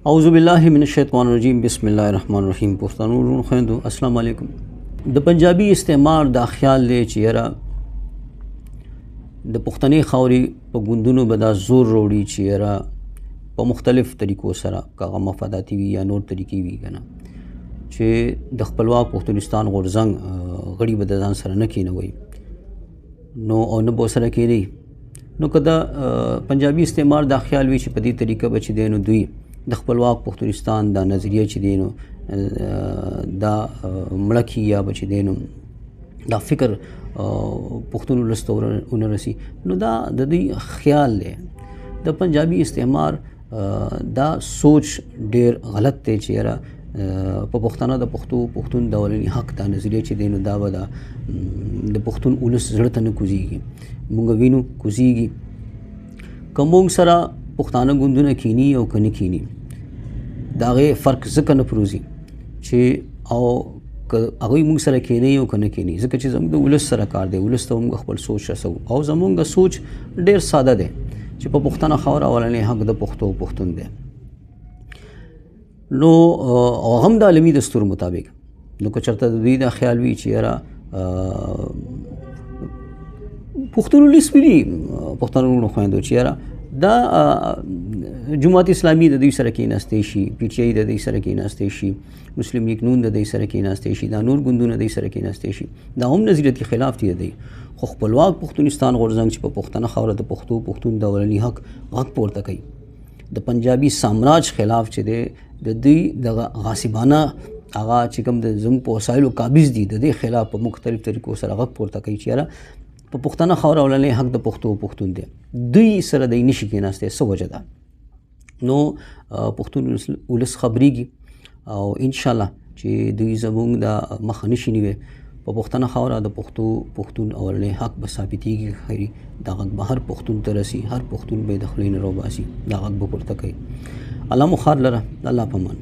اعوذ باللہ من الشیطان الرجیم بسم اللہ الرحمن الرحیم پښتنو ورونو خویندو السلام علیکم. د پنجابي استعمار دا خیال دی چې یاره د پښتنې خاورې په ګوندونو به دا زور راوړي چې یاره په مختلف طریقو سره که هغه مفاداتي وي یا نور طریقې وي که نه چې د خپلواک پښتونستان غورځنګ غړي به د ځان سره نه کېنوي نو او نه به ورسره کېني نو که د پنجابي استعمار دا خیال وي چې په دې طریقه به چې دی نو دوی د خپلواک پښتونستان دا نظریه چې دی نو دا مړه کي یا به چې دی نو دا فکر پښتون ولس ته ونه رسي نو دا د دوی خیال دی. د پنجابي استعمار دا سوچ ډیر غلط دی چې یاره په پښتانه د پښتون د اولني حق دا نظریه چې دی نو دا به د پښتون ولس زړه ته نه کوزیږي موږ وینو کوزیږي که موږ سره پښتانه ګوندونه کینی او که نه کینی د هغې فرق ځکه نه پروزي چې او که هغوی موږ سره کینی او که نه کینی ځکه چې زموږ د ولس سره کار دی ولس ته موږ خپل سوچ رسوو او زموږ سوچ ډېر ساده دی چې په پښتنه خاوره اولنی حق د پښتون دی نو او هم د عالمي دستور مطابق نو که چېرته د دوی دا خیال وي چې یاره پښتون ولس ویلي پښتنو ورونو خویندو چې یاره دا جماعت اسلامي د دوی سره کېناستی شي پی ټي آی د دوی سره کېناستی شي مسلم لیگ نون د دوی سره کېناستی شي دا نور ګوندونه د دوی سره کېناستی شي دا هم نظریتي خلاف دي دی خو خپلواک پښتونستان غورځنګ چې په پښتنه خاوره د پښتون د اولني حق غږ پورته کوي د پنجابي سامراج خلاف چې دی د دوی دغه غاصبانه هغه چې کوم د زموږ په وسایلو قابض دي د دې خلاف په مختلف طریقو سره غږ پورته کوي چې یاره په پښتنه خاوره اولنی حق د پښتون دی دوی سره دی نشي کېناستی څه وجه ده نو پښتون ولس خبرېږي او انشاءالله چې دوی زموږ د مخه نشي نیوی په پښتنه خاوره د پښتون اولنی حق به ثابتېږي خیري دا غږ به هر پښتون ته رسي هر پښتون به یې د خولې نه راوباسي دا غږ به پورته کوي الله مو خار لره الله په امان.